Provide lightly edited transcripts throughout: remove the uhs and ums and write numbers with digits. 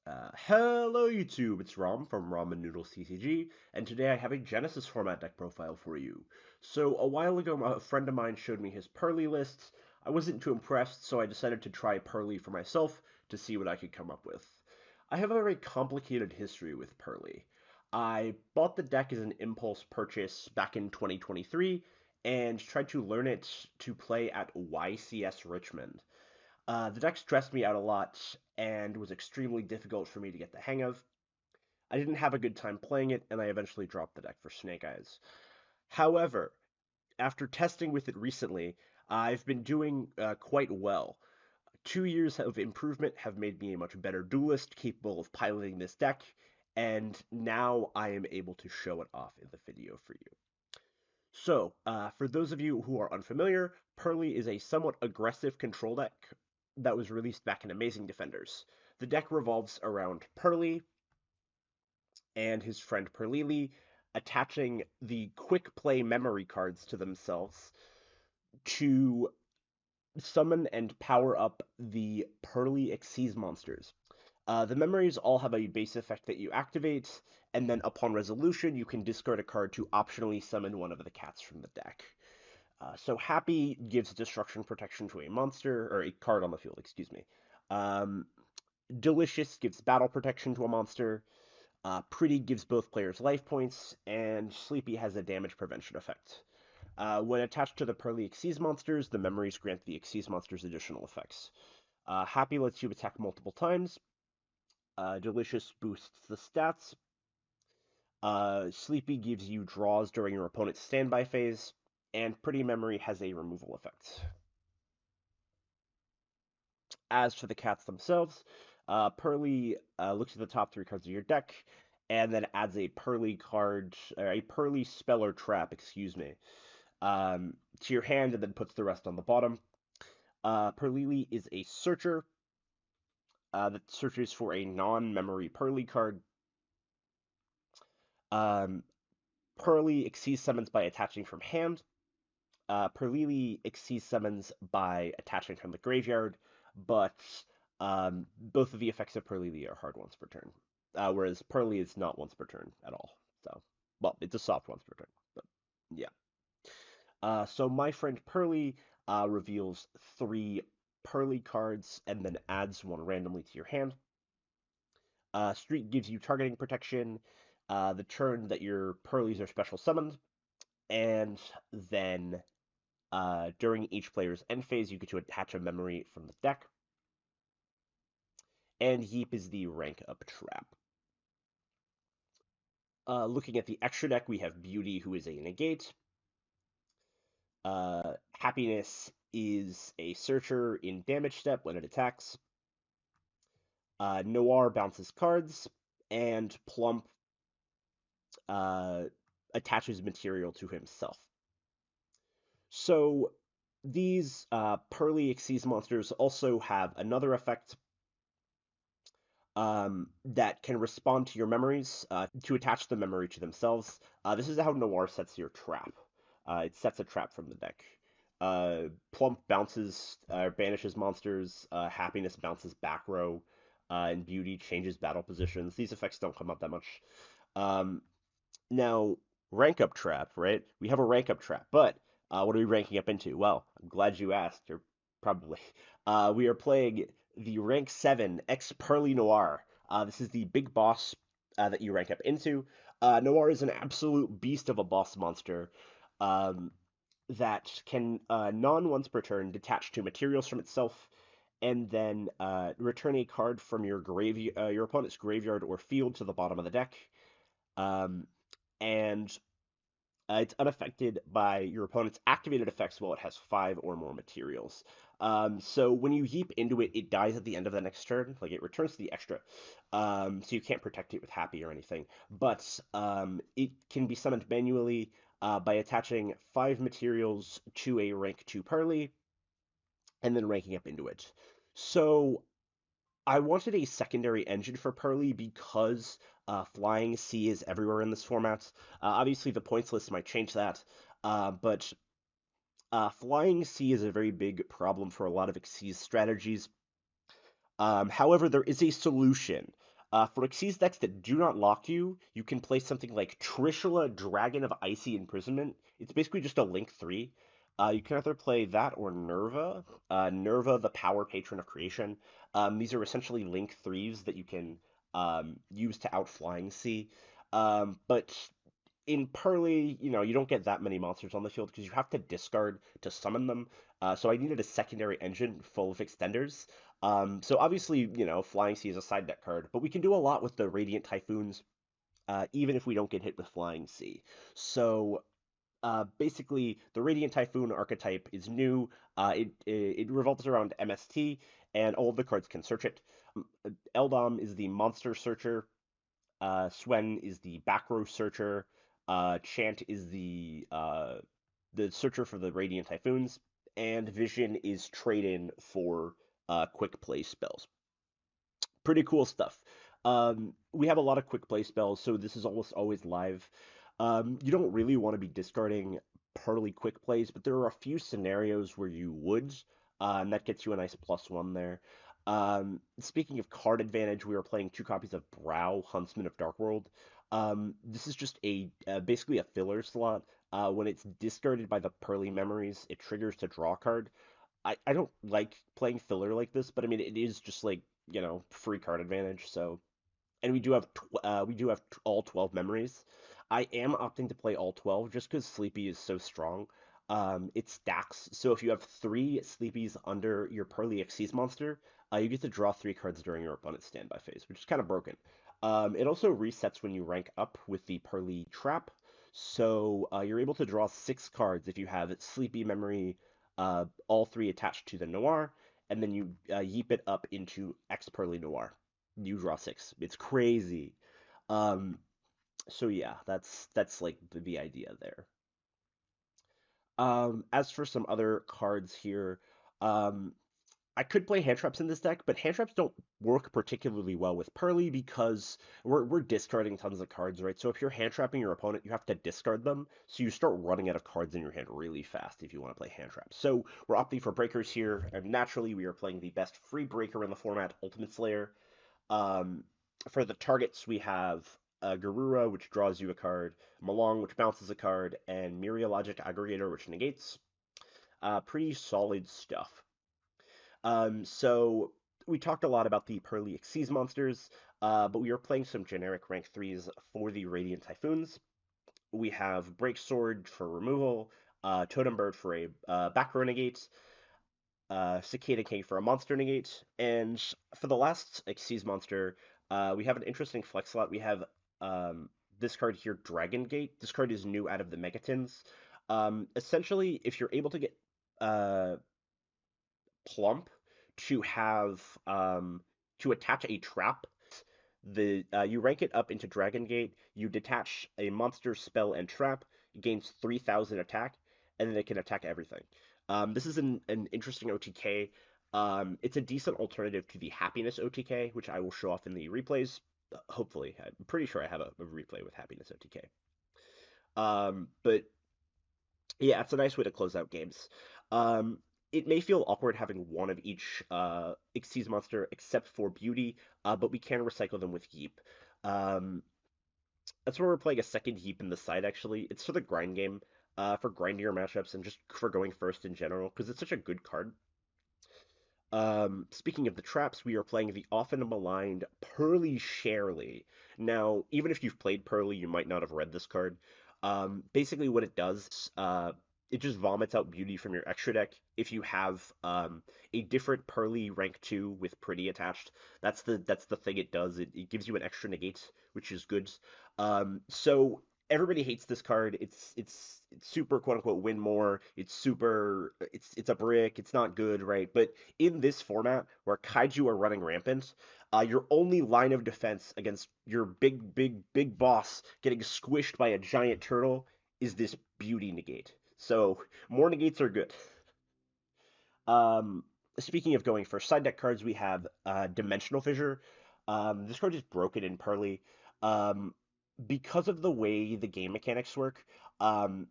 Hello YouTube, it's Rom from Ramen Noodles TCG, and today I have a Genesis format deck profile for you. So a while ago, a friend of mine showed me his Purrely lists. I wasn't too impressed, so I decided to try Purrely for myself to see what I could come up with. I have a very complicated history with Purrely. I bought the deck as an impulse purchase back in 2023 and tried to learn it to play at YCS Richmond. The deck stressed me out a lot and was extremely difficult for me to get the hang of. I didn't have a good time playing it, and I eventually dropped the deck for Snake Eyes. However, after testing with it recently, I've been doing quite well. 2 years of improvement have made me a much better duelist, capable of piloting this deck, and now I am able to show it off in the video for you. So, for those of you who are unfamiliar, Purrely is a somewhat aggressive control deck that was released back in Amazing Defenders. The deck revolves around Purrely and his friend Purrely attaching the quick play memory cards to themselves to summon and power up the Purrely Xyz monsters. The memories all have a base effect that you activate, and then upon resolution, you can discard a card to optionally summon one of the cats from the deck. So Happy gives destruction protection to a monster, or a card on the field, excuse me. Um, Delicious gives battle protection to a monster. Pretty gives both players life points, and Sleepy has a damage prevention effect. When attached to the Purrely Xyz monsters, the memories grant the Xyz monsters additional effects. Happy lets you attack multiple times. Delicious boosts the stats. Sleepy gives you draws during your opponent's standby phase, and Pretty Memory has a removal effect. As for the cats themselves, Purrely looks at the top three cards of your deck, and then adds a Purrely card, or a Purrely spell or trap, excuse me, to your hand, and then puts the rest on the bottom. Purrely is a searcher that searches for a non-memory Purrely card. Um, Purrely exceeds summons by attaching from hand. Purrely exceeds summons by attaching from the graveyard, but both of the effects of Purrely are hard once per turn, whereas Purrely is not once per turn at all. So, well, it's a soft once per turn, but yeah. So my friend Purrely reveals three Purrely cards and then adds one randomly to your hand. Street gives you targeting protection the turn that your Purrelys are special summoned, and then during each player's end phase, you get to attach a memory from the deck. And Yeep is the rank up trap. Looking at the extra deck, we have Beauty, who is a negate. Happiness is a searcher in damage step when it attacks. Noir bounces cards, and Plump attaches material to himself. So these Purrely Xyz monsters also have another effect that can respond to your memories to attach the memory to themselves. This is how Noir sets your trap. It sets a trap from the deck. Plump bounces, banishes monsters. Happiness bounces back row. And Beauty changes battle positions. These effects don't come up that much. Um, Now, rank up trap, right? We have a rank up trap, but what are we ranking up into? Well, I'm glad you asked, or probably. We are playing the rank 7 X Purrely Noir. This is the big boss that you rank up into. Noir is an absolute beast of a boss monster um, that can non once per turn detach two materials from itself, and then return a card from your opponent's graveyard or field to the bottom of the deck. Um, and it's unaffected by your opponent's activated effects while it has five or more materials. So when you yeep into it, it dies at the end of the next turn. Like it returns to the extra. So you can't protect it with Happy or anything. But it can be summoned manually by attaching five materials to a rank 2 Purrely and then ranking up into it. So I wanted a secondary engine for Purrely because Flying Sea is everywhere in this format. Obviously, the points list might change that, but Flying Sea is a very big problem for a lot of Xyz strategies. However, there is a solution. For Xyz decks that do not lock you, you can play something like Trishula, Dragon of Icy Imprisonment. It's basically just a Link 3. You can either play that or Nerva. Nerva, the Power Patron of Creation. These are essentially Link 3s that you can use to outflying C. But in Purrely, you don't get that many monsters on the field because you have to discard to summon them. So I needed a secondary engine full of extenders. So obviously, Flying Sea is a side deck card, but we can do a lot with the Radiant Typhoons, even if we don't get hit with Flying Sea. So basically, the Radiant Typhoon archetype is new. It revolves around MST, and all of the cards can search it. Eldom is the monster searcher. Swen is the back row searcher. Chant is the searcher for the Radiant Typhoons, and Vision is trade in for quick play spells. Pretty cool stuff. We have a lot of quick play spells, so this is almost always live. You don't really want to be discarding Purrely quick plays, but there are a few scenarios where you would, and that gets you a nice +1 there. Speaking of card advantage, we are playing 2 copies of Brow, Huntsman of Darkworld. This is just basically a filler slot. When it's discarded by the Purrely memories, it triggers to draw a card. I don't like playing filler like this, but I mean it is just like free card advantage. So and we do have all 12 memories. I am opting to play all 12 just because Sleepy is so strong. It stacks, so if you have 3 Sleepies under your Pearly Xyz monster, you get to draw 3 cards during your opponent's standby phase, which is kind of broken. It also resets when you rank up with the Pearly Trap, so you're able to draw 6 cards if you have Sleepy Memory, all 3 attached to the Noir, and then you yeep it up into X Pearly Noir. You draw 6. It's crazy. Um, so yeah, that's like the idea there. As for some other cards here, um, I could play hand traps in this deck, but hand traps don't work particularly well with Pearly because we're discarding tons of cards, right? So if you're hand trapping your opponent, you have to discard them, so you start running out of cards in your hand really fast if you want to play hand traps. So we're opting for breakers here, and naturally we are playing the best free breaker in the format, Ultimate Slayer. Um, for the targets, we have Garura, which draws you a card, Malong, which bounces a card, and Myriologic Aggregator, which negates. Pretty solid stuff. So we talked a lot about the Pearly Xyz monsters, but we are playing some generic rank 3s for the Radiant Typhoons. We have Break Sword for removal, Totem Bird for a back row negate, Cicada King for a monster negate, and for the last Xyz monster, we have an interesting flex slot. We have this card here, Dragon Gate. This card is new out of the Megatins. Essentially, if you're able to get uh, Plump to have to attach a trap, the you rank it up into Dragon Gate. You detach a monster spell and trap. It gains 3,000 attack, and then it can attack everything. This is an interesting OTK. It's a decent alternative to the Happiness OTK, which I will show off in the replays. Hopefully, I'm pretty sure I have a replay with Happiness OTK. But yeah, it's a nice way to close out games. Um, it may feel awkward having one of each Xyz monster except for Beauty, but we can recycle them with Yeep. Um, that's where we're playing a second Yeep in the side, actually. It's for the grind game, for grindier matchups, and just for going first in general, because it's such a good card. Speaking of the traps, we are playing the often maligned Purrely Sharely. Now, even if you've played Purrely, you might not have read this card. Basically, what it does, it just vomits out beauty from your extra deck. If you have a different Purrely rank 2 with pretty attached, that's the thing it does. It gives you an extra negate, which is good. So everybody hates this card. It's super quote unquote win more. It's a brick. It's not good, right? But in this format where kaiju are running rampant, your only line of defense against your big boss getting squished by a giant turtle is this beauty negate. So more negates are good. Um, Speaking of going for side deck cards, we have Dimensional Fissure. This card is broken in Pearly. Um, because of the way the game mechanics work, um,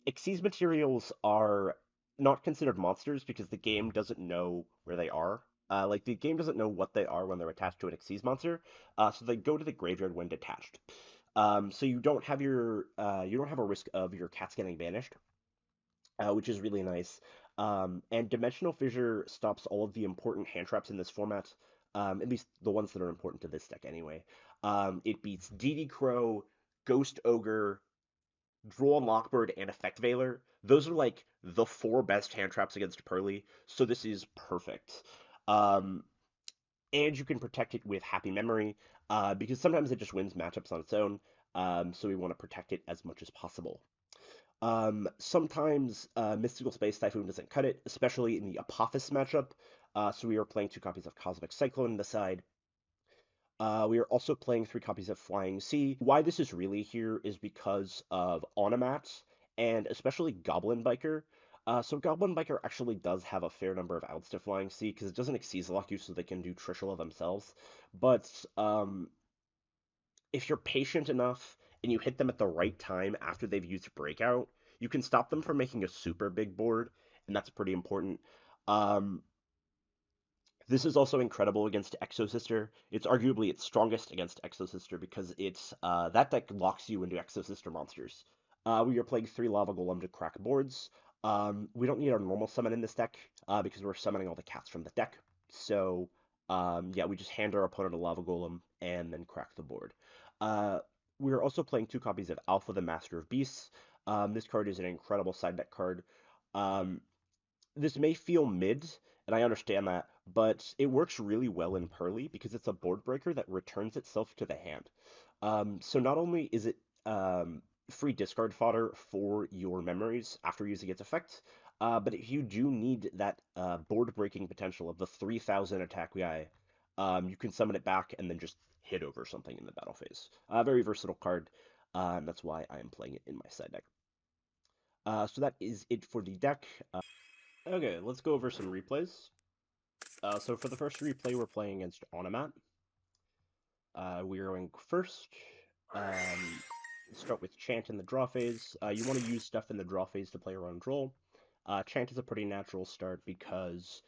Xyz materials are not considered monsters because the game doesn't know where they are. Like the game doesn't know what they are when they're attached to an Xyz monster, so they go to the graveyard when detached. So you don't have a risk of your cats getting banished, which is really nice. And Dimensional Fissure stops all of the important hand traps in this format, at least the ones that are important to this deck anyway. It beats DD Crow, Ghost Ogre, Droll Lockbird, and Effect Veiler. Those are like the four best hand traps against Purrely, so this is perfect. Um, and you can protect it with Happy Memory, because sometimes it just wins matchups on its own, so we want to protect it as much as possible. Sometimes Mystical Space Typhoon doesn't cut it, especially in the Apophis matchup. So we are playing 2 copies of Cosmic Cyclone on the side. We are also playing 3 copies of Flying Sea. Why this is really here is because of Onomat and especially Goblin Biker. So Goblin Biker actually does have a fair number of outs to Flying Sea because it doesn't Xyz lock you, so they can do Trishula themselves. But if you're patient enough and you hit them at the right time after they've used Breakout, you can stop them from making a super big board, and that's pretty important. Um, this is also incredible against Exosister. It's arguably its strongest against Exosister because it's that deck locks you into Exosister monsters. We are playing 3 Lava Golem to crack boards. We don't need our normal summon in this deck because we're summoning all the cats from the deck. So yeah, we just hand our opponent a Lava Golem and then crack the board. Uh, we are also playing 2 copies of Alpha the Master of Beasts. This card is an incredible side deck card. Um, this may feel mid, and I understand that, but it works really well in Purrely because it's a board breaker that returns itself to the hand. So not only is it free discard fodder for your memories after using its effect, but if you do need that board breaking potential of the 3,000 attack guy, you can summon it back and then just hit over something in the battle phase. Very versatile card, and that's why I am playing it in my side deck. So that is it for the deck. Okay, let's go over some replays. So for the first replay, we're playing against Onomat. We are going first. Start with Chant in the draw phase. You want to use stuff in the draw phase to play around Droll. Chant is a pretty natural start because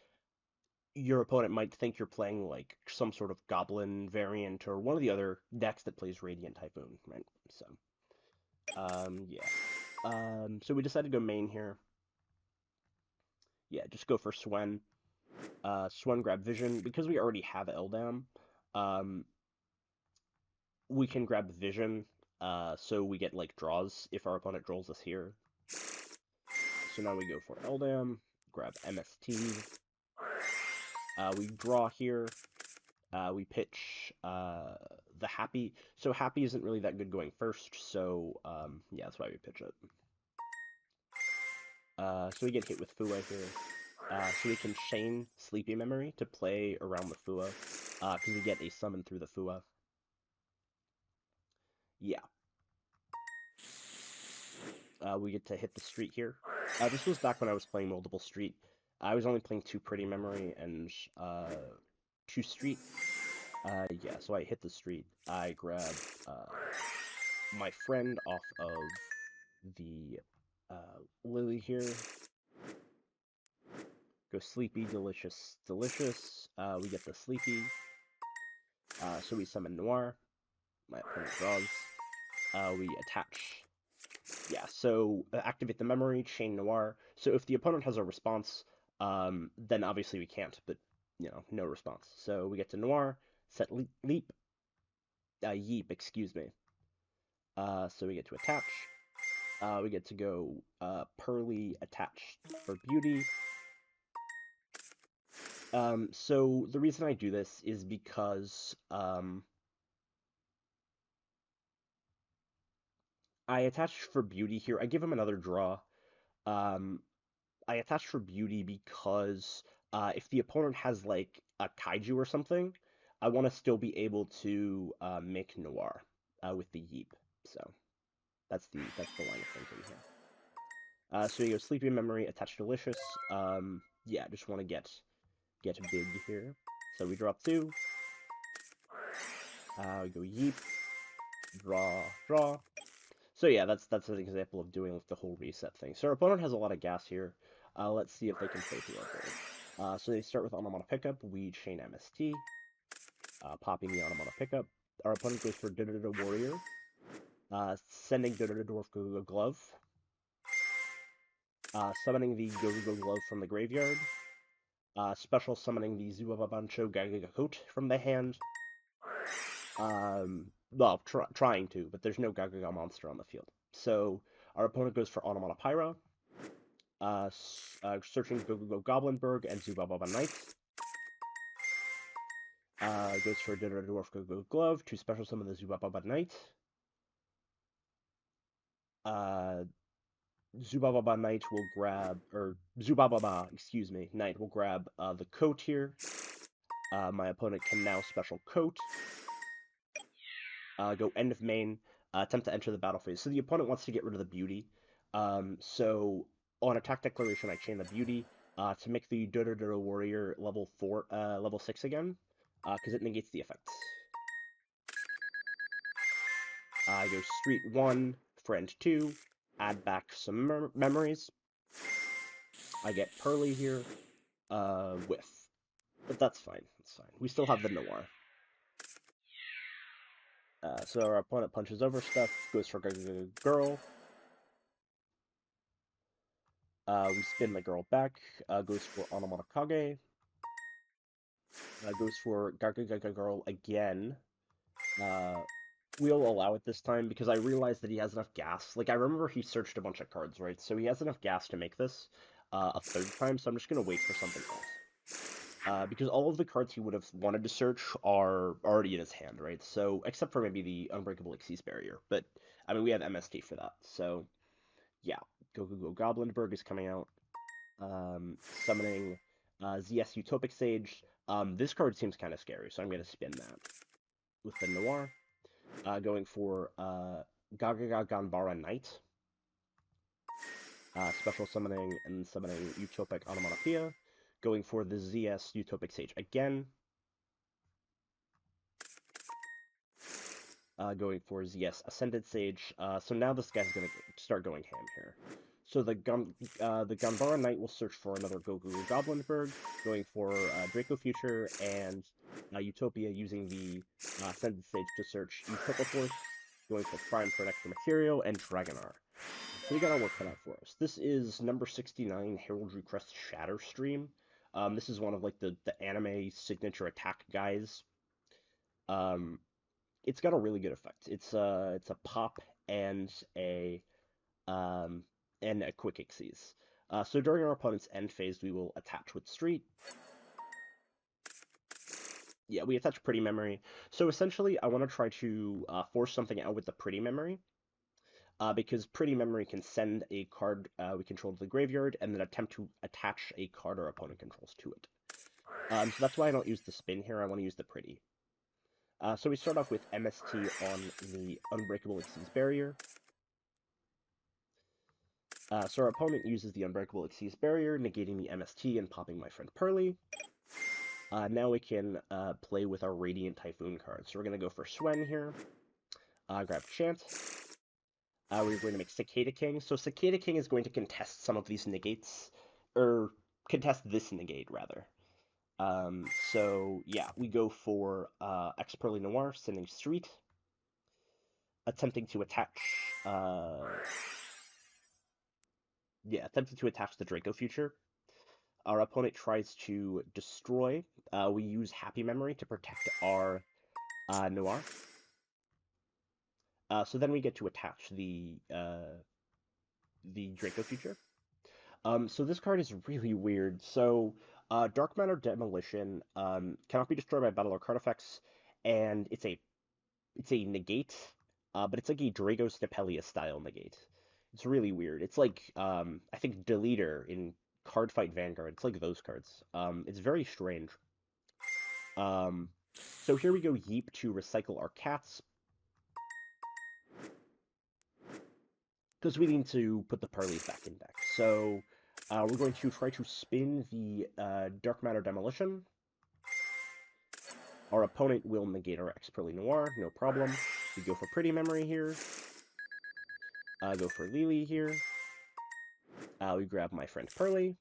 your opponent might think you're playing like some sort of Goblin variant or one of the other decks that plays Radiant Typhoon, right? So, yeah. So we decided to go main here. Yeah, just go for Swen. Swen grab Vision. Because we already have Eldam, um, we can grab Vision, so we get, like, draws if our opponent draws us here. So now we go for Eldam, grab MST, we draw here, we pitch the Happy. So Happy isn't really that good going first, so yeah, that's why we pitch it. So we get hit with Fua here. So we can chain Sleepy Memory to play around the Fua, because we get a summon through the Fua. Yeah. We get to hit the street here. This was back when I was playing multiple street. I was only playing 2 Pretty Memory and 2 street. Yeah, so I hit the street. I grab my friend off of the Lily here. Go Sleepy, Delicious, Delicious. We get the Sleepy. So we summon Noir. My opponent draws. We attach. Yeah, so activate the memory, chain Noir. So if the opponent has a response, then obviously we can't, but, you know, no response. So we get to Noir, set Leap, Yeep, excuse me. So we get to attach. We get to go Purrely attach for Beauty. So the reason I do this is because I attach for Beauty here. I give him another draw. I attach for Beauty because if the opponent has, like, a Kaiju or something, I want to still be able to make Noir with the Yeep. So that's the line of thinking here. So you go Sleepy Memory, attach Delicious. Yeah, just want to get big here. So we drop 2. We go Yeep, draw. So yeah, that's an example of doing, like, the whole reset thing. So our opponent has a lot of gas here. Let's see if they can play through our board. So they start with Onomat pickup, we chain MST, popping the Onomat pickup. Our opponent goes for Dododo Warrior, sending Dododo Dwarf Go Glove, summoning the Go Glove from the graveyard, special summoning the Zubabancho Gagagakot from the hand. Well, trying to, but there's no Gagaga monster on the field. So our opponent goes for Onomatopoeia, searching Go Goblinberg and Zubababa Knight. Goes for Dododo Dwarf Go Glove to special summon the Zubababa Knight. Zubababa Knight will grab, or Zubababa, excuse me, Knight will grab the coat here. My opponent can now special coat. Go end of main, attempt to enter the battle phase. So the opponent wants to get rid of the beauty. So on attack declaration, I chain the beauty to make the Dododo Warrior level 6 again, because it negates the effect. I go Street 1, Friend 2, add back some memories. I get Purrely here, whiff. But that's fine, that's fine. We still have the Noir. So our opponent punches over stuff, goes for Girl. We spin the girl back, goes for Onomatakage, goes for Girl again. We'll allow it this time because I realized that he has enough gas. Like, I remember he searched a bunch of cards, right? So he has enough gas to make this a third time, so I'm just going to wait for something else. Because all of the cards he would have wanted to search are already in his hand, right? So, except for maybe the Unbreakable Exceed Barrier. But, I mean, we have MST for that. So, yeah. Go Goblinberg is coming out. Summoning ZS Utopic Sage. This card seems kind of scary, so I'm going to spin that with the Noir. Going for Gagaga Ganbara Knight. Special summoning and summoning Utopic Onomatopoeia. Going for the ZS Utopic Sage again. Going for ZS Ascended Sage. So now this guy's going to start going ham here. So the Ganbara Knight will search for another Goku Goblinberg, going for Draco Future and Utopia using the Ascended Sage to search Utopia Force, going for Prime for an extra material, and Dragonar. So we got our work cut out for us. This is number 69 Heraldry Crest Shatter stream. This is one of like the anime signature attack guys. It's got a really good effect. It's a pop and a quick Exceed. So during our opponent's end phase, we will attach with Street. Yeah, we attach Pretty Memory. So essentially, I want to try to force something out with the Pretty Memory. Because Pretty Memory can send a card we control to the graveyard, and then attempt to attach a card our opponent controls to it. So that's why I don't use the spin here, I want to use the Pretty. So we start off with MST on the Unbreakable Exceed Barrier. So our opponent uses the Unbreakable Exceed Barrier, negating the MST and popping my friend Purrely. Now we can play with our Radiant Typhoon card. So we're going to go for Swen here. Grab Chant. We're going to make Cicada King. So Cicada King is going to contest some of these negates, or contest this negate, rather. So, yeah, we go for X-Purrely Noir, sending Street. Attempting to attach... attempting to attach the Draco Future. Our opponent tries to destroy. We use Happy Memory to protect our Noir. So then we get to attach the Draco Future. So this card is really weird. So Dark Matter Demolition cannot be destroyed by battle or card effects, and it's a negate, but it's like a Drago Stapelia style negate. It's really weird. It's like I think Deleter in Cardfight Vanguard. It's like those cards. It's very strange. So here we go Yeep to recycle our cats. Because we need to put the Purrelys back in deck. So we're going to try to spin the Dark Matter Demolition. Our opponent will negate our X-Purrely Noir, no problem. We go for Pretty Memory here. Go for Lily here. We grab my friend Purrely.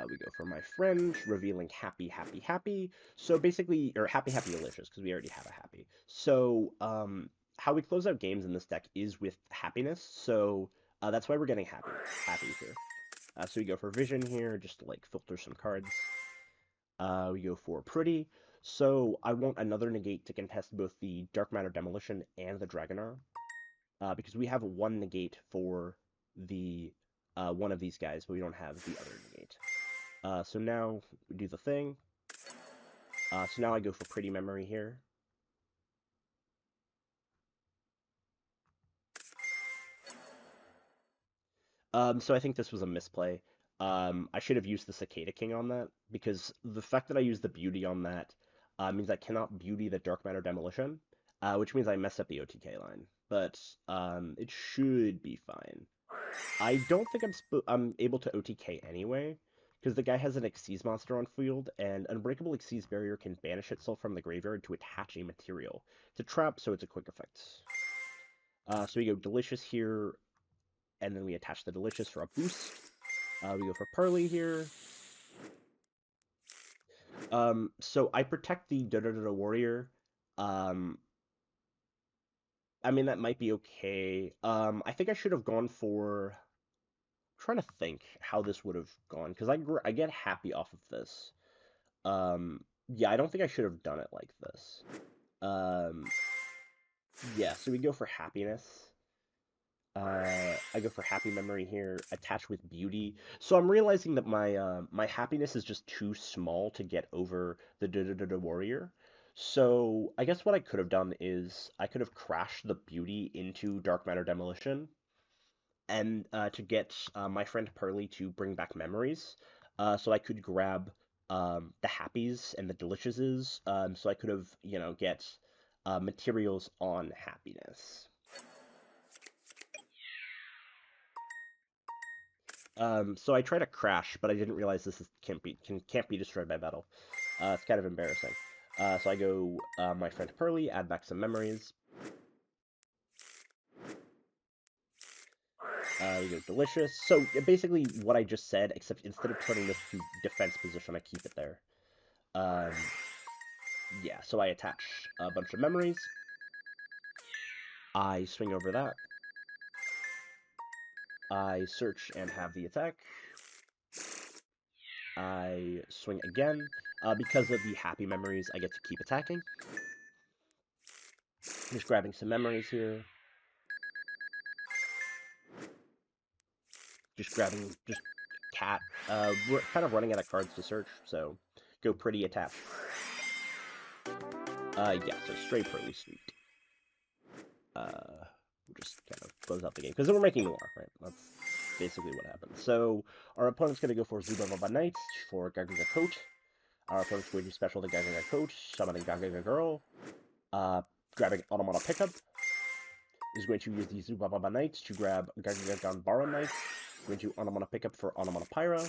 We go for my friend, revealing happy, happy, happy. So basically, or happy, happy, delicious, because we already have a happy. So how we close out games in this deck is with happiness. So that's why we're getting happy here. So we go for vision here, just to like filter some cards. We go for pretty. So I want another negate to contest both the Dark Matter Demolition and the Dragonar. Because we have one negate for the one of these guys, but we don't have the other negate. So now we do the thing. So now I go for pretty memory here. So I think this was a misplay. I should have used the Cicada King on that, because the fact that I used the beauty on that means I cannot beauty the Dark Matter Demolition, which means I messed up the OTK line. But it should be fine. I don't think I'm able to OTK anyway, because the guy has an Xyz monster on field, and Unbreakable Xyz Barrier can banish itself from the graveyard to attach a material. It's a trap, so it's a quick effect. So we go Delicious here, and then we attach the Delicious for a boost. We go for Purrely here. So I protect the Da-Da-Da-Da Warrior. I mean, that might be okay. I think I should have gone for... I'm trying to think how this would have gone, because I get happy off of this. Yeah, I don't think I should have done it like this. Yeah, so we go for happiness. I go for happy memory here, attached with beauty. So I'm realizing that my happiness is just too small to get over the Da-Da-Da-Da Warrior. So I guess what I could have done is I could have crashed the beauty into Dark Matter Demolition, and to get my friend Purrely to bring back memories. So I could grab the happies and the deliciouses. So I could have, get materials on happiness. So I try to crash, but I didn't realize can't be destroyed by battle. It's kind of embarrassing. So I go my friend Purrely, add back some memories. We go delicious. So basically what I just said, except instead of turning this to defense position, I keep it there. Yeah, so I attach a bunch of memories. I swing over that. I search and have the attack. I swing again. Because of the happy memories, I get to keep attacking. Just grabbing some memories here. Just cat. We're kind of running out of cards to search, so go pretty attach. Yeah, so straight Purrely Sweet. We'll just kind of close out the game, because then we're making Noir, right? That's basically what happens. So our opponent's going to go for Zubaba Knight for Gagaga Coat. Our opponent's going to special the Gagaga Coat, summoning Gagaga Girl, grabbing Onomat Pickup. Is going to use the Zubaba Knight to grab Gagaga Ganbara Knight. Going to Onomat Pickup for Onomat Pyra.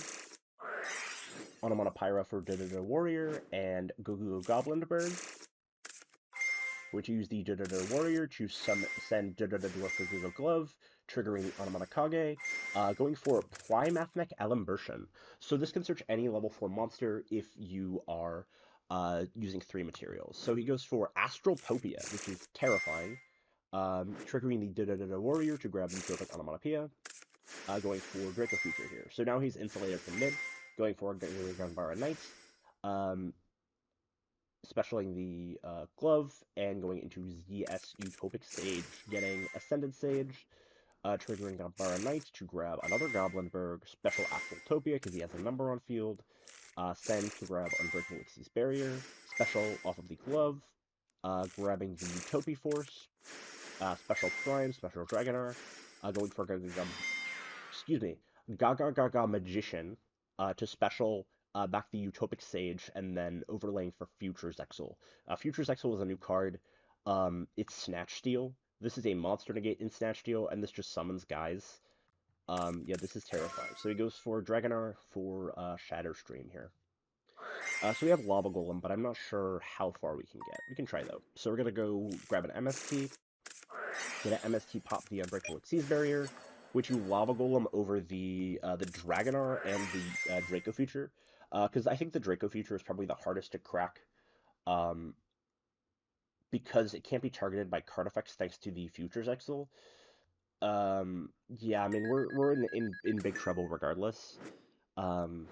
Onomat Pyra for Da-Da-Da Warrior and Gogu Goblinberg. Going to use the Da-Da-Da Warrior to send Da-Da-Da Dwarf for Google Glove, triggering the Onomat Kage. Going for Primathmech Alimbertion. So this can search any level 4 monster if you are using 3 materials. So he goes for Astraltopia, which is terrifying. Triggering the Da-Da-Da Warrior to grab the Utopic Onomatopoeia. Going for Draco Future here. So now he's insulated from mid. Going for Ganbara Knight. Specialing the glove, and going into ZS Utopic Sage, getting Ascended Sage, triggering Ganbara Knight to grab another Goblinberg, special Astraltopia because he has a number on field, send to grab Unbreakable Xyz Barrier, special off of the glove, grabbing the Utopia Force, special Prime, special Dragonar, going for Gaga Magician to special back the Utopic Sage, and then overlaying for Future's Exile. Future's Exile is a new card. It's Snatch Steal. This is a monster negate in Snatch Steal, and this just summons guys. Yeah, this is terrifying. So he goes for Dragonar for Shadow Stream here. So we have Lava Golem, but I'm not sure how far we can get. We can try, though. So we're going to go grab an MST. Get an MST, pop the Unbreakable Xyz Barrier. which you Lava Golem over the Dragonar and the Draco feature, because I think the Draco feature is probably the hardest to crack, um, because it can't be targeted by card effects thanks to the Futures Exile. Yeah, I mean we're in big trouble regardless. Um,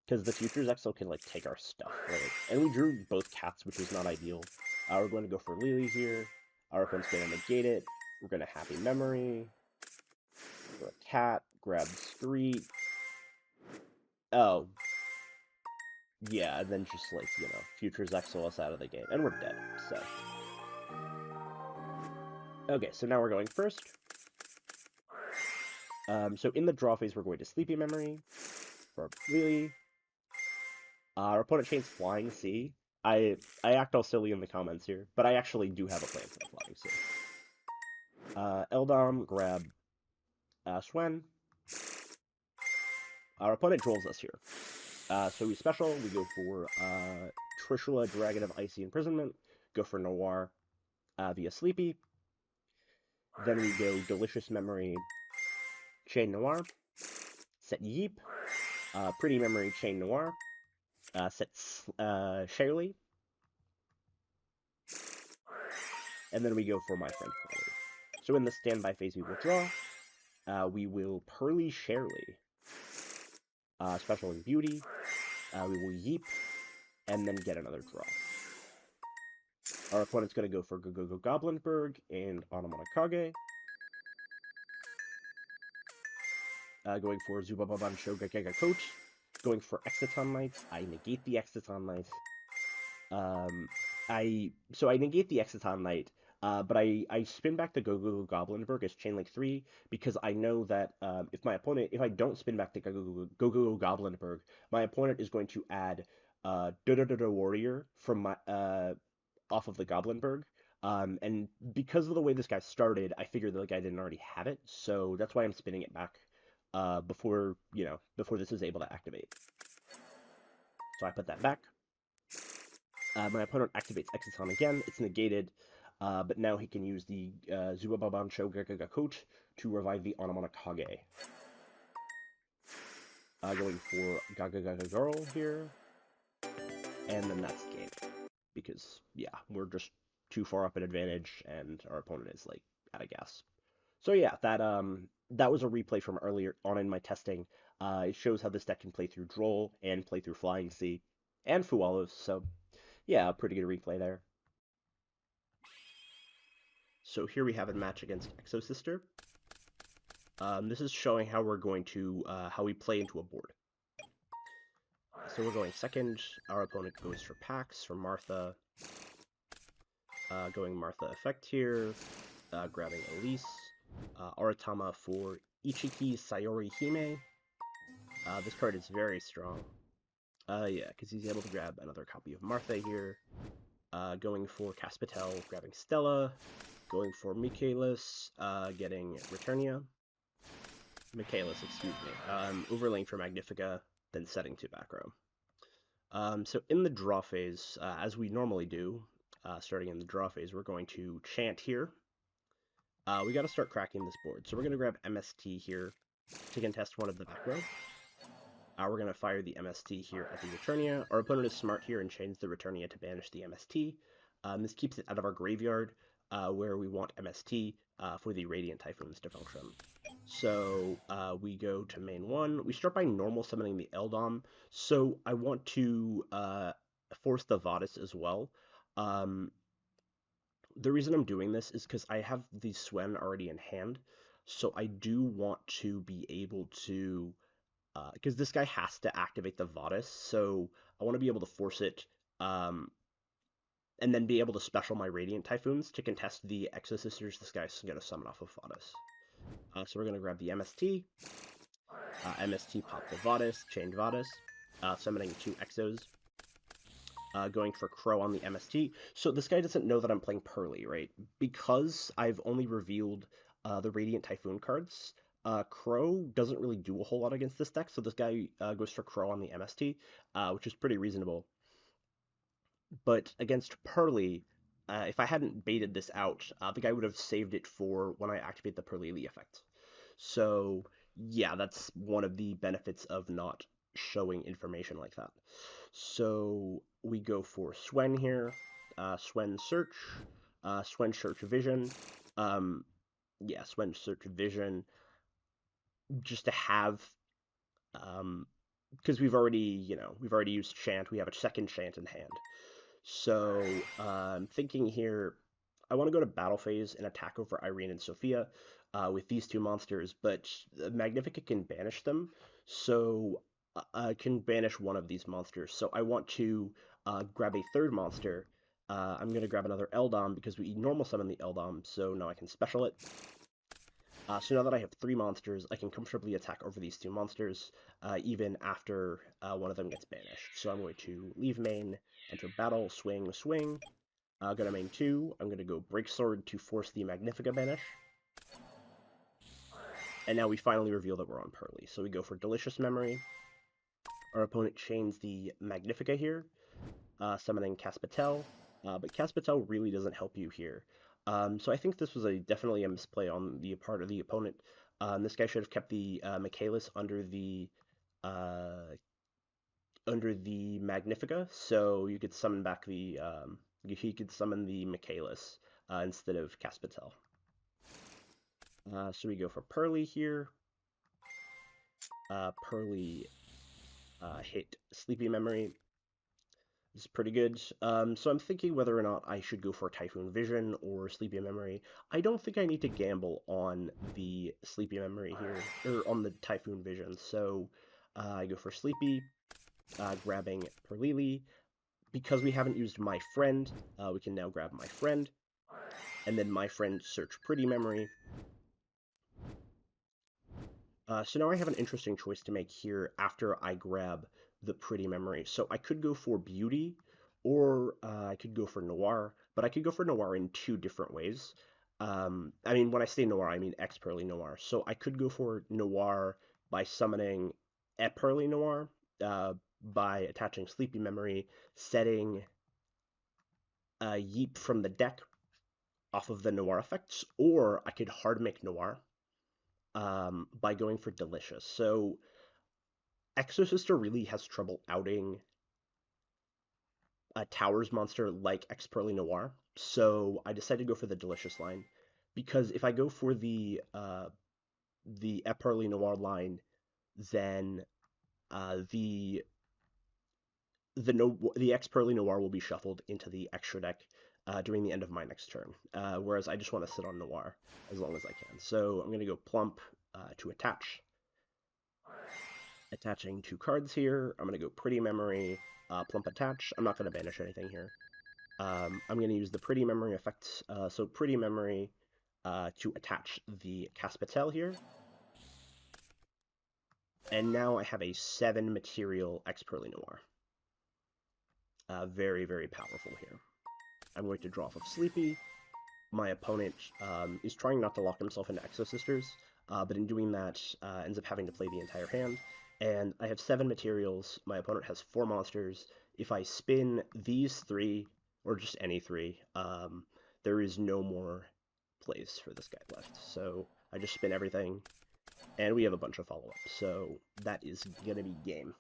because the Futures Exile can like take our stuff, right? And we drew both cats, which was not ideal. We're going to go for Lily here. Our opponent's going to negate it. We're going to Happy Memory. For a cat, grab Street. Oh, yeah, and then just like, Futures Exile us out of the game. And we're dead, so. Okay, so now we're going first. So in the draw phase, we're going to Sleepy Memory for Lily. Our opponent chains Flying Sea. I act all silly in the comments here, but I actually do have a plan for the Flying Sea. Eldom, grab Swen. Our opponent trolls us here. So we special, we go for Trishula, Dragon of Icy Imprisonment, go for Noir via Sleepy. Then we go Delicious Memory, Chain Noir, set Yeep, Pretty Memory, Chain Noir, set Shirley, and then we go for My Friend Purrely. So in the standby phase, we will draw. We will Purrely Shirley, special in Beauty. We will Yeep, and then get another draw. Our opponent's going to go for Go Goblinberg and Onomat Kage. Going for Zubababan Shogakega Coach. Going for Exciton Knights. I negate the Exciton Knight. I negate the Exciton Knight, but I spin back the Go Goblinberg as Chainlink 3 because I know that if I don't spin back the Go Goblinberg, my opponent is going to add Warrior from my off of the Goblinberg. And because of the way this guy started, I figured the guy didn't already have it, so that's why I'm spinning it back before this is able to activate. So I put that back. My opponent activates Exciton again. It's negated, but now he can use the Zubababan Shogakega Coach to revive the Onomat Kage. Going for Gaga Girl here, and then that's game. Because, yeah, we're just too far up an advantage, and our opponent is, like, out of gas. So yeah, that was a replay from earlier on in my testing. It shows how this deck can play through Droll and play through Flying Sea and Fualos, so yeah, a pretty good replay there. So here we have a match against Exosister. This is showing how we're going to, how we play into a board. So we're going second. Our opponent goes for Pax, for Martha. Going Martha Effect here. Grabbing Elise. Aratama for Ichiki Sayori Hime. This card is very strong. Yeah, because he's able to grab another copy of Martha here. Going for Caspitel, grabbing Stella. Going for Michaelis, getting Returnia. Michaelis, excuse me. Overlaying for Magnifica, then setting to back row. So in the draw phase, as we normally do, starting in the draw phase, we're going to chant here. We got to start cracking this board. So we're going to grab MST here to contest one of the back row. We're going to fire the MST here at the Returnia. Our opponent is smart here and chains the Returnia to banish the MST. This keeps it out of our graveyard, where we want MST for the Radiant Typhoons to function. So we go to main 1. We start by normal summoning the Eldom. So I want to force the Vadis as well. The reason I'm doing this is because I have the Swen already in hand. So I do want to be able to... because this guy has to activate the Vadis, so I want to be able to force it, and then be able to special my Radiant Typhoons to contest the Exosisters this guy's going to summon off of Vadis. So we're going to grab the MST, MST pop the Vadis, chained Vadis, summoning 2 Exos, going for Crow on the MST. So this guy doesn't know that I'm playing Purrely, right? Because I've only revealed the Radiant Typhoon cards, Crow doesn't really do a whole lot against this deck, so this guy goes for Crow on the MST, which is pretty reasonable. But against Purrely, if I hadn't baited this out, the guy would have saved it for when I activate the Purrely effect. So yeah, that's one of the benefits of not showing information like that. So we go for Swen here, Swen search, Swen search vision. Um, yeah, Swen search vision, just to have, because we've already used chant. We have a second chant in hand. So I'm thinking here, I want to go to battle phase and attack over Irene and Sophia with these two monsters, but Magnifica can banish them, so I can banish one of these monsters. So I want to grab a third monster. I'm going to grab another Eldom because we normal summon the Eldom, so now I can special it. So now that I have three monsters, I can comfortably attack over these two monsters, even after one of them gets banished. So I'm going to leave main, enter battle, swing, swing. Go to main 2. I'm going to go Break Sword to force the Magnifica banish. And now we finally reveal that we're on Purrely. So we go for Delicious Memory. Our opponent chains the Magnifica here, summoning Caspatel. But Caspatel really doesn't help you here. So I think this was definitely a misplay on the part of the opponent. This guy should have kept the Michaelis uh, under the Magnifica, so you could summon back he could summon the Michaelis instead of Caspatel. So we go for Purrely here. Purrely hit Sleepy Memory. It's pretty good. So I'm thinking whether or not I should go for Typhoon Vision or Sleepy Memory. I don't think I need to gamble on the Sleepy Memory here, or on the Typhoon Vision. So I go for Sleepy, grabbing Purrely. Because we haven't used My Friend, we can now grab My Friend, and then My Friend search Pretty Memory. So now I have an interesting choice to make here after I grab the Pretty Memory. So I could go for Beauty, or I could go for Noir, but I could go for Noir in two different ways. I mean, when I say Noir, I mean X-Purrely Noir. So I could go for Noir by summoning Epurrely Noir, by attaching Sleepy Memory, setting Yeep from the deck off of the Noir effects, or I could hard make Noir by going for Delicious. So Exosister really has trouble outing a Towers monster like X-Purrely Noir, so I decided to go for the Delicious line, because if I go for the Epurrely Noir line, then the the X-Purrely Noir will be shuffled into the extra deck during the end of my next turn, whereas I just want to sit on Noir as long as I can. So I'm going to go Plump to attach. Attaching two cards here. I'm going to go Pretty Memory, Plump Attach. I'm not going to banish anything here. I'm going to use the Pretty Memory effect. So Pretty Memory to attach the Caspatel here. And now I have a 7 material X-Purrely Noir. Very, very powerful here. I'm going to draw off of Sleepy. My opponent is trying not to lock himself into Exosisters, but in doing that, ends up having to play the entire hand. And I have 7 materials. My opponent has 4 monsters. If I spin these 3, or just any 3, there is no more plays for this guy left. So I just spin everything, and we have a bunch of follow-ups. So that is going to be game.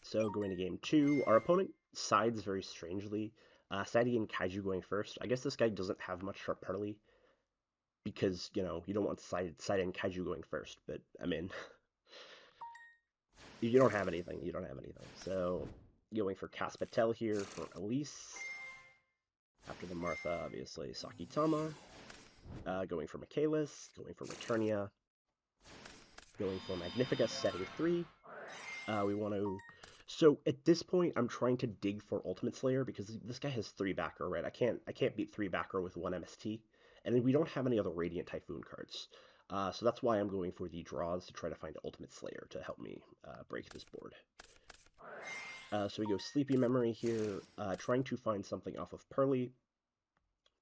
So going to game 2, our opponent sides very strangely. Sadie and Kaiju going first. I guess this guy doesn't have much for Purrely, because, you don't want Sadie and Kaiju going first, but, I mean, you don't have anything, you don't have anything. So, going for Caspatel here for Elise. After the Martha, obviously, Sakitama. Going for Michaelis, going for Returnia. Going for Magnifica, setting 3. We want to... So at this point, I'm trying to dig for Ultimate Slayer because this guy has 3 backer, right? I can't beat 3 backer with 1 MST, and then we don't have any other Radiant Typhoon cards. So that's why I'm going for the draws to try to find Ultimate Slayer to help me break this board. So we go Sleepy Memory here, trying to find something off of Purrely.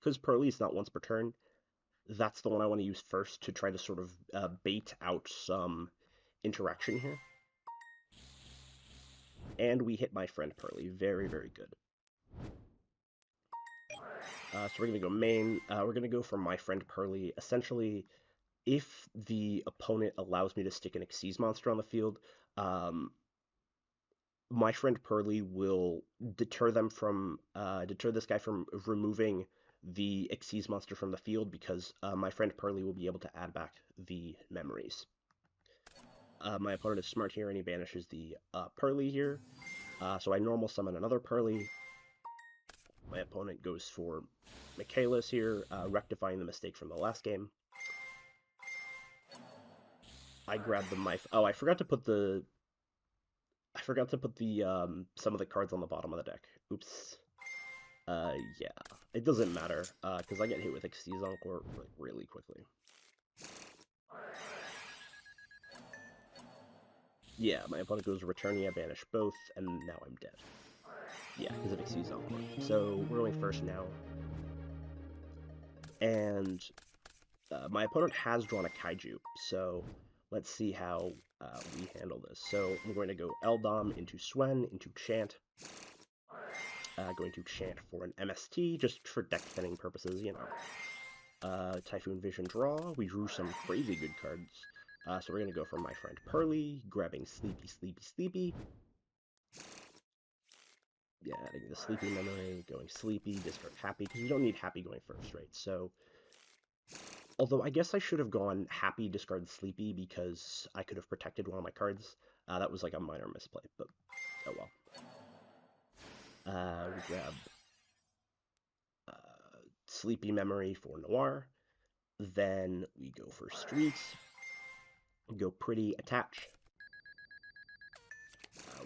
Because Purrely is not once per turn, that's the one I want to use first to try to sort of bait out some interaction here. And we hit My Friend Purrely. Very, very good. So we're going to go main. We're going to go for my friend Purrely. Essentially, if the opponent allows me to stick an Xyz monster on the field, um, my friend Purrely will deter this guy from removing the Xyz monster from the field because my friend Purrely will be able to add back the memories. My opponent is smart here and he banishes the Purrely here. So I normal summon another Purrely. My opponent goes for Michaelis here, rectifying the mistake from the last game. I grab the Mife. Oh, I forgot to put the some of the cards on the bottom of the deck. Oops. Yeah. It doesn't matter, because I get hit with Xyz Encore like, really quickly. Yeah, my opponent goes Returning, I banish both, and now I'm dead. Yeah, because of Xyz Encore. So, we're going first now. And my opponent has drawn a Kaiju, so let's see how we handle this. So I'm going to go Eldom into Swen, into Chant. Going to Chant for an MST, just for deck thinning purposes, you know. Typhoon Vision draw. We drew some crazy good cards. So we're going to go for my friend Purrely, grabbing Sleepy, Sleepy, Sleepy. Yeah, adding the Sleepy memory, going Sleepy, discard Happy, because we don't need Happy going first, right? So, although I guess I should have gone Happy, discard Sleepy, because I could have protected one of my cards. That was like a minor misplay, but oh well. We grab Sleepy Memory for Noir. Then we go for Streets. Go Pretty, attach.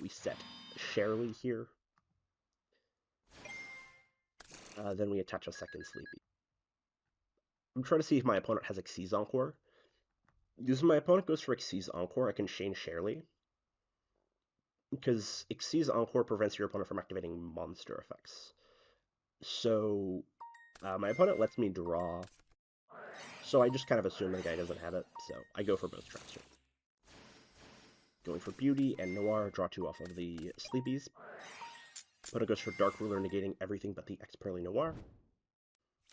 We set Purrely here. Then we attach a second Sleepy. I'm trying to see if my opponent has Xyz Encore. If my opponent goes for Xyz Encore, I can chain Purrely. Because Xyz Encore prevents your opponent from activating monster effects. So, my opponent lets me draw. So I just kind of assume the guy doesn't have it, so I go for both traps here. Going for Beauty and Noir, draw 2 off of the Sleepies. Opponent goes for Dark Ruler, negating everything but the Purrely Noir.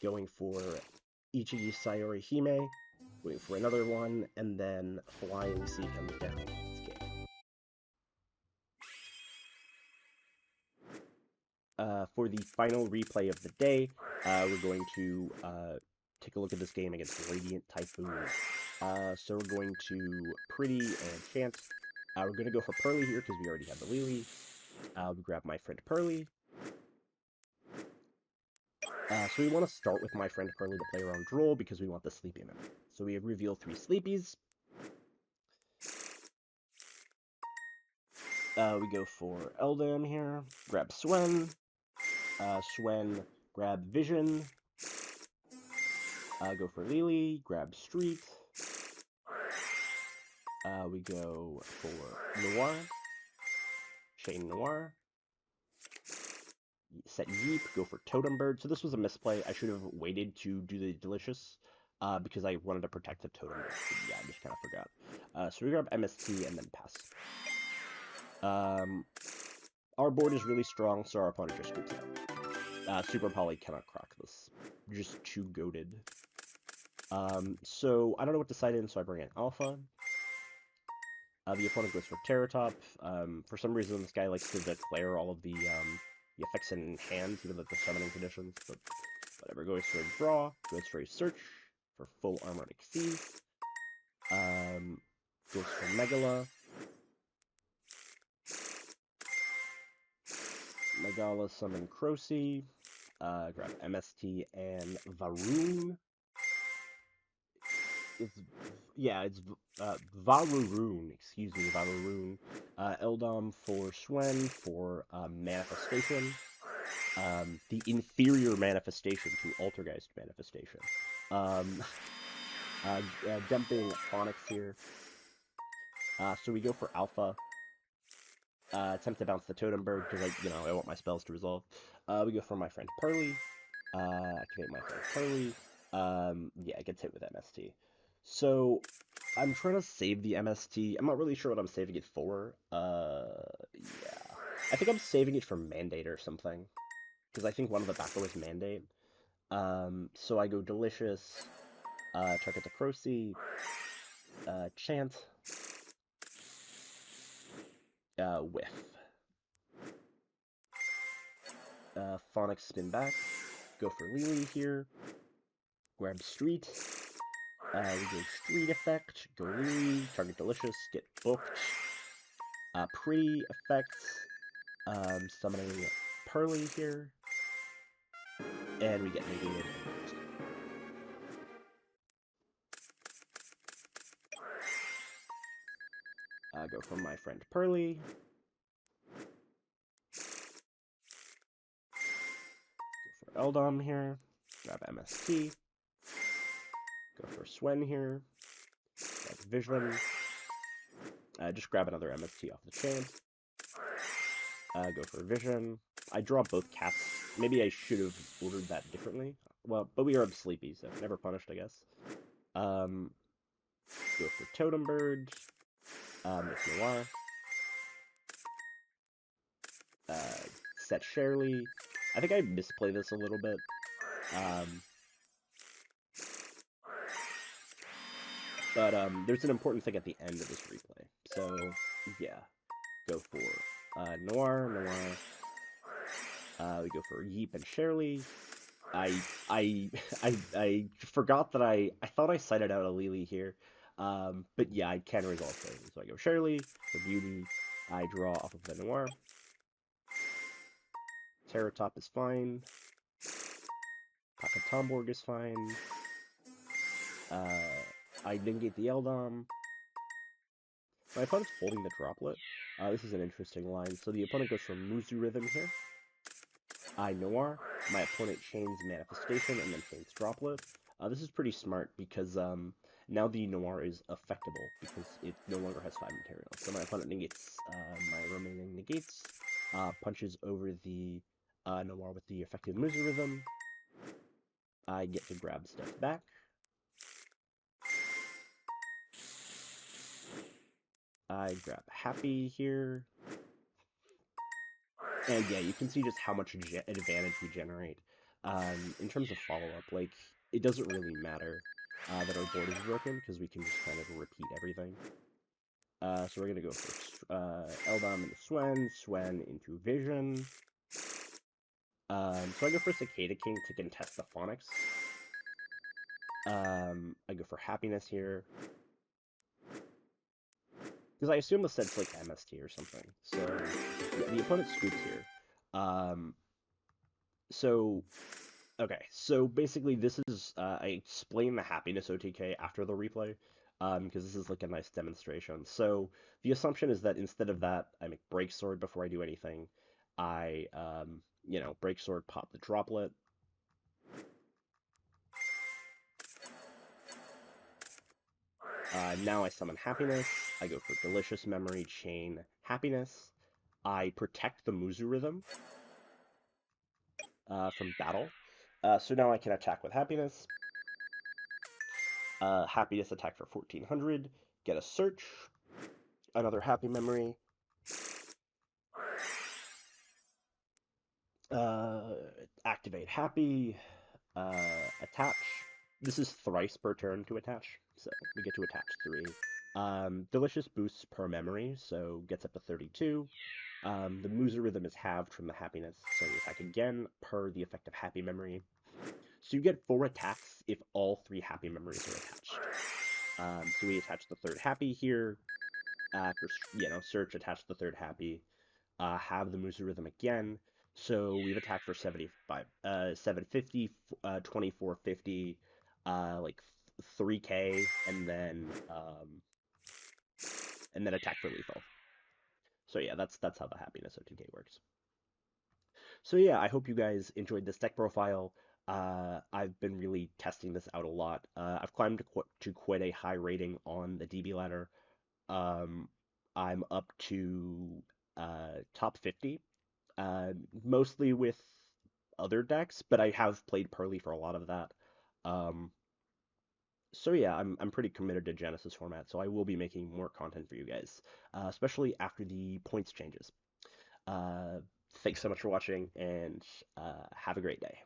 Going for Ichigi Sayori Hime. Waiting for another one, and then Flying Sea comes down. For the final replay of the day, we're going to take a look at this game against Radiant Typhoon. So we're going to Pretty and Chance. We're going to go for Purrely here because we already have the Lily. We grab my friend Purrely. So we want to start with my friend Purrely to play around Droll because we want the Sleepy memory. So we have revealed 3 Sleepies. We go for Eldam here. Grab Swen. Swen, grab Vision. Go for Lily. Grab Street. We go for Noir. Chain Noir. Set Yeep, go for Totem Bird. So this was a misplay. I should have waited to do the Delicious, because I wanted to protect the Totem Bird. Yeah, I just kind of forgot. So we grab MST and then pass. Our board is really strong, so our opponent just scoops out. Super Poly cannot crock this. Just too goated. So I don't know what to side in, so I bring in Alpha. The opponent goes for Terratop. For some reason, this guy likes to declare all of the effects in hand, even with the summoning conditions, but whatever. Goes for a draw, goes for a search, for full armored Xyz. Goes for Megala. Megala summon Crocy. Grab MST and Varun. It's Varun, excuse me, Varun. Eldom for Swen for Manifestation. The inferior manifestation to Altergeist manifestation. Dumping Phonics here. So we go for Alpha. Attempt to bounce the Totem Bird because I want my spells to resolve. We go for my friend Purrely. Activate my friend Purrely. Yeah, it gets hit with MST. So I'm trying to save the MST. I'm not really sure what I'm saving it for. Yeah. I think I'm saving it for Mandate or something. Because I think one of the backrow is Mandate. So I go Delicious, target the Crocy, Chant, Whiff. Phonics spin back, go for Lily here, grab Street, we go Street effect, go Lily, target Delicious, get booked, pre-effects, summoning Purrely here, and we get negated. Go from my friend Purrely. Go for Eldom here. Grab MST. Go for Swen here. Grab Vision. Just grab another MST off the chain. Go for Vision. I draw both cats. Maybe I should have ordered that differently. Well, but we are sleepy, so never punished, I guess. Go for Totem Bird. With Noir. Set Shirley. I think I misplay this a little bit. But there's an important thing at the end of this replay. So, yeah. Go for Noir. We go for Yeep and Shirley. I forgot that I thought I cited out a Lily here. But yeah, I can resolve things. So I go Shirley for Beauty. I draw off of the Noir. Terratop is fine. Kakatomborg is fine. I negate the Eldom. My opponent's holding the Droplet. This is an interesting line. So the opponent goes for Muzu Rhythm here. I Noir. My opponent chains Manifestation and then chains Droplet. This is pretty smart because now the Noir is effectable because it no longer has 5 materials. So my opponent negates my remaining negates, punches over the Noir with the effective Muzu Rhythm. I get to grab stuff back. I grab Happy here. And yeah, you can see just how much advantage we generate. In terms of follow-up, like, it doesn't really matter that our board is broken, because we can just kind of repeat everything. So we're going to go for Eldom into Swen into Vision. So I go for Cicada King to contest the Phonics. I go for Happiness here. Because I assume the set's like MST or something. So, yeah, the opponent scoops here. Okay, so basically this is, I explain the Happiness OTK after the replay, because this is like a nice demonstration. So, the assumption is that instead of that, I make Break Sword before I do anything. I, Break Sword, pop the Droplet. Now I summon Happiness. I go for Delicious Memory, chain Happiness. I protect the Muzu Rhythm from battle. So now I can attack with Happiness. Happiness attack for 1400. Get a search. Another Happy Memory. Activate Happy. Attach. This is thrice per turn to attach, so we get to attach 3. Delicious boosts per memory, so gets up to 32. The Muzu Rhythm is halved from the Happiness, so we attack again per the effect of Happy Memory. So you get 4 attacks if all 3 Happy Memories are attached. So we attach the 3rd Happy here. Search, attach the 3rd Happy. Have the Muzu Rhythm again. So we've attacked for 75, 750, 2450, like 3k, and then attack for lethal. So yeah, that's how the Happiness OTK works. So yeah, I hope you guys enjoyed this deck profile. I've been really testing this out a lot. I've climbed to quite a high rating on the DB ladder. I'm up to top 50, mostly with other decks, but I have played Purrely for a lot of that. So yeah, I'm pretty committed to Genesys format, so I will be making more content for you guys, especially after the points changes. Thanks so much for watching, and have a great day.